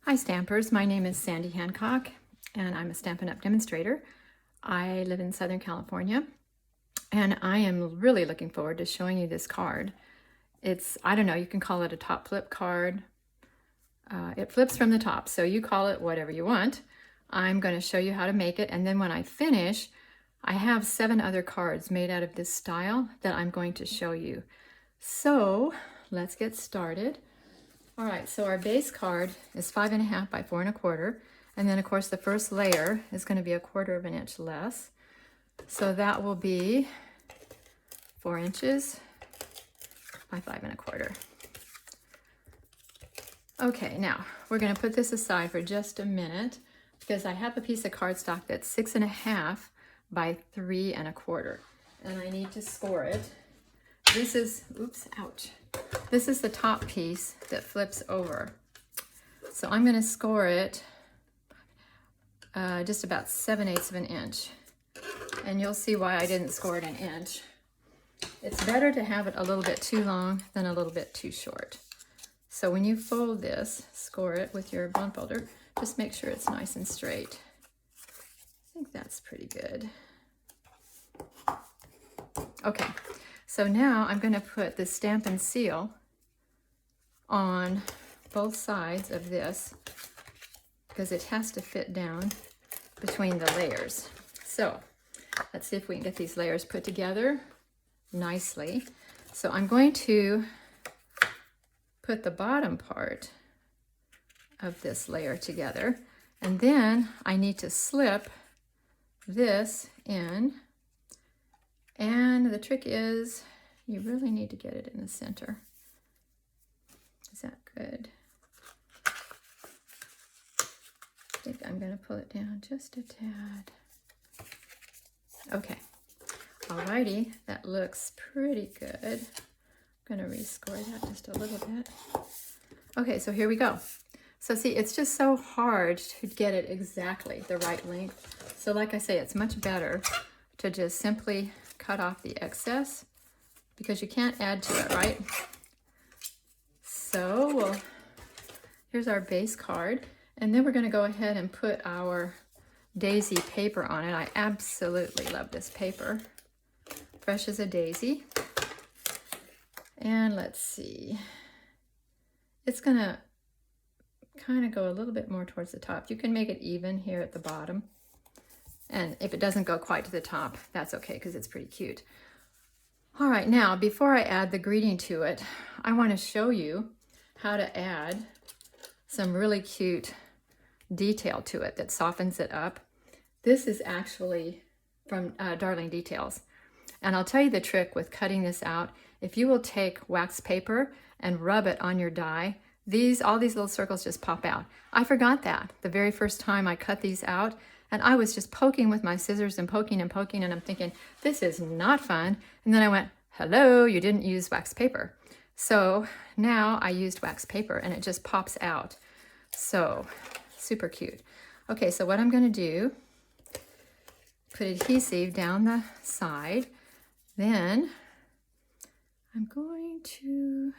Hi Stampers, my name is Sandy Hancock and I'm a Stampin' Up! Demonstrator. I live in Southern California and I am really looking forward to showing you this card. It's, I don't know, you can call it a top flip card. It flips from the top, so you call it whatever you want. I'm going to show you how to make it, and then when I finish, I have 7 other cards made out of this style that I'm going to show you. So let's get started. All right, so our base card is 5.5 by 4 1/4, and then of course the first layer is going to be 1/4 inch less. So that will be 4 inches by 5 1/4. Okay, now we're going to put this aside for just a minute because I have a piece of cardstock that's 6.5 by 3 1/4, and I need to score it. This is, oops, ouch. This is the top piece that flips over. So I'm going to score it just about 7/8 of an inch. And you'll see why I didn't score it an inch. It's better to have it a little bit too long than a little bit too short. So when you fold this, score it with your bone folder, just make sure it's nice and straight. I think that's pretty good. Okay. So now I'm going to put the Stampin' Seal on both sides of this because it has to fit down between the layers. So let's see if we can get these layers put together nicely. So I'm going to put the bottom part of this layer together, and then I need to slip this in. And the trick is, you really need to get it in the center. Is that good? I think I'm going to pull it down just a tad. Okay. Alrighty, that looks pretty good. I'm going to rescore that just a little bit. Okay, so here we go. So see, it's just so hard to get it exactly the right length. So like I say, it's much better to just simply cut off the excess because you can't add to it, right? So here's our base card, and then we're going to go ahead and put our daisy paper on it. I absolutely love this paper. Fresh as a daisy. And let's see. It's going to kind of go a little bit more towards the top. You can make it even here at the bottom. And if it doesn't go quite to the top, that's okay because it's pretty cute. All right, now before I add the greeting to it, I want to show you how to add some really cute detail to it that softens it up. This is actually from Darling Details. And I'll tell you the trick with cutting this out. If you will take wax paper and rub it on your die, all these little circles just pop out. I forgot that the very first time I cut these out. And I was just poking with my scissors and poking, and I'm thinking, this is not fun. And then I went, hello, you didn't use wax paper. So now I used wax paper and it just pops out. So super cute. Okay, so what I'm going to do, put adhesive down the side. Then I'm going to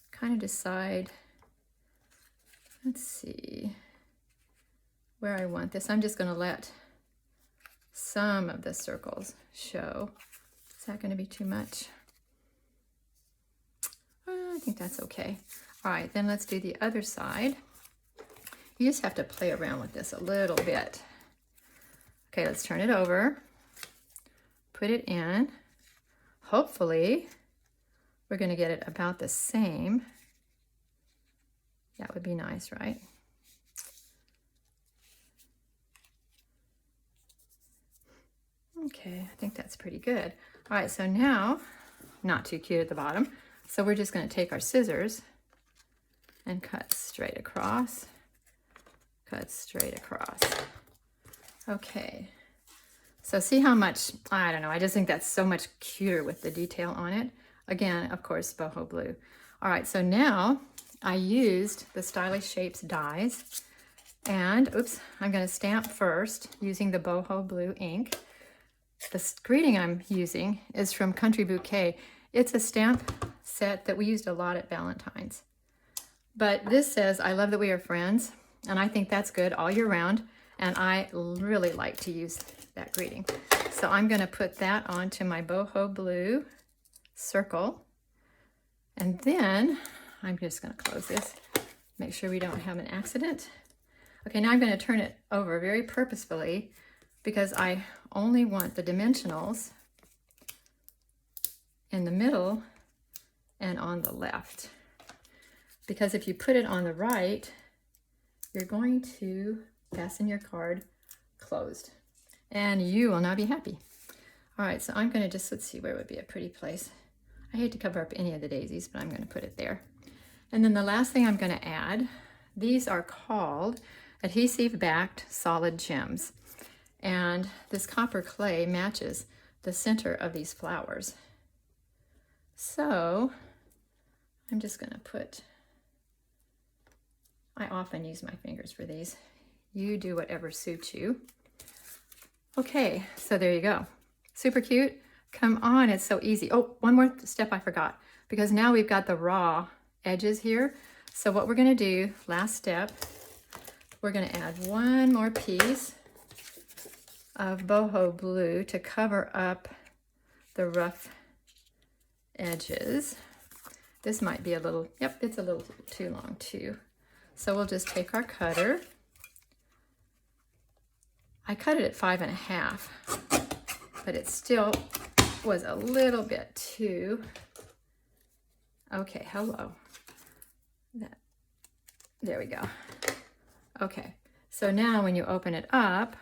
kind of decide, let's see, where I want this. I'm just going to let some of the circles show. Is that going to be too much? I think that's okay. All right, then let's do the other side. You just have to play around with this a little bit. Okay, let's turn it over. Put it in. Hopefully, we're going to get it about the same. That would be nice, right? Okay, I think that's pretty good. All right, so now, not too cute at the bottom. So we're just going to take our scissors and cut straight across. Cut straight across. Okay. So see how much, I don't know, I just think that's so much cuter with the detail on it. Again, of course, boho blue. All right, so now I used the Stylish Shapes dies. And, oops, I'm going to stamp first using the boho blue ink. The greeting I'm using is from Country Bouquet. It's a stamp set that we used a lot at Valentine's. But this says, I love that we are friends. And I think that's good all year round. And I really like to use that greeting. So I'm going to put that onto my Boho blue circle. And then I'm just going to close this, make sure we don't have an accident. Okay, now I'm going to turn it over very purposefully because I only want the dimensionals in the middle and on the left. Because if you put it on the right, you're going to fasten your card closed and you will not be happy. All right, so I'm going to just, let's see, where would be a pretty place. I hate to cover up any of the daisies, but I'm going to put it there. And then the last thing I'm going to add, these are called Adhesive-Backed solid gems. And this copper clay matches the center of these flowers. So I'm just going to put, I often use my fingers for these. You do whatever suits you. Okay, so there you go. Super cute. Come on, it's so easy. Oh, one more step I forgot, because now we've got the raw edges here. So what we're going to do, last step, we're going to add one more piece of Boho blue to cover up the rough edges. This might be a little, yep, it's a little too long too. So we'll just take our cutter. I cut it at 5.5, but it still was a little bit too, okay, hello. There we go. Okay, so now when you open it up,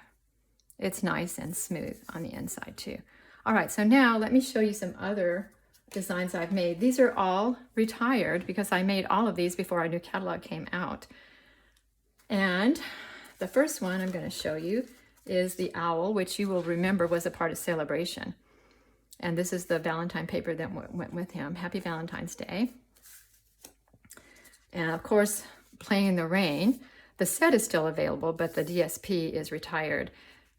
it's nice and smooth on the inside too. All right, so now let me show you some other designs I've made. These are all retired because I made all of these before our new catalog came out. And the first one I'm going to show you is the owl, which you will remember was a part of Celebration. And this is the Valentine paper that went with him. Happy Valentine's Day. And of course, Playing in the Rain. The set is still available, but the DSP is retired.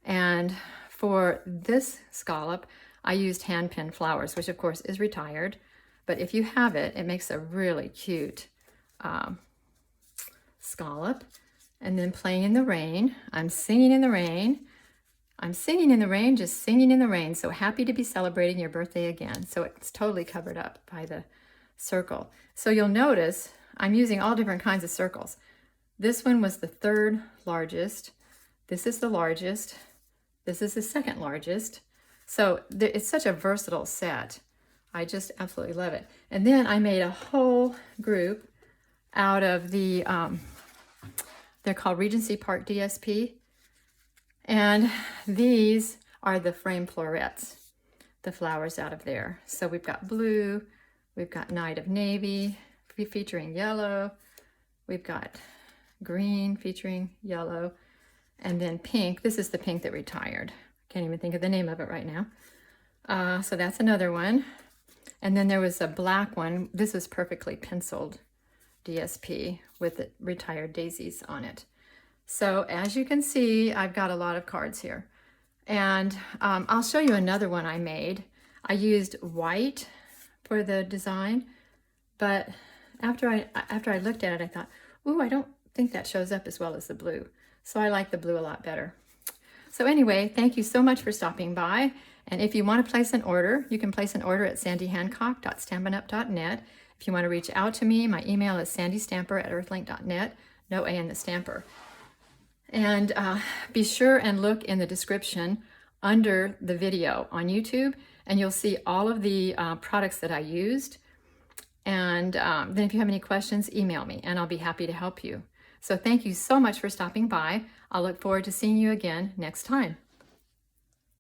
And for this scallop, I used hand-pinned flowers, which of course is retired. But if you have it, it makes a really cute scallop. And then Playing in the Rain. I'm singing in the rain. I'm singing in the rain, just singing in the rain. So happy to be celebrating your birthday again. So it's totally covered up by the circle. So you'll notice I'm using all different kinds of circles. This one was the third largest. This is the largest. This is the second largest. So it's such a versatile set. I just absolutely love it. And then I made a whole group out of the, they're called Regency Park DSP. And these are the frame florets, the flowers out of there. So we've got blue, we've got Night of Navy featuring yellow, we've got green featuring yellow, and then pink. This is the pink that retired. Can't even think of the name of it right now. So that's another one. And then there was a black one. This is perfectly penciled DSP with the retired daisies on it. So as you can see, I've got a lot of cards here. And I'll show you another one I made. I used white for the design, but after I looked at it, I thought, ooh, I don't think that shows up as well as the blue. So I like the blue a lot better. So anyway, thank you so much for stopping by. And if you want to place an order, you can place an order at sandyhancock.stampinup.net. If you want to reach out to me, my email is sandystamper@earthlink.net. No A in the stamper. And be sure and look in the description under the video on YouTube, and you'll see all of the products that I used. And then if you have any questions, email me, and I'll be happy to help you. So thank you so much for stopping by. I'll look forward to seeing you again next time.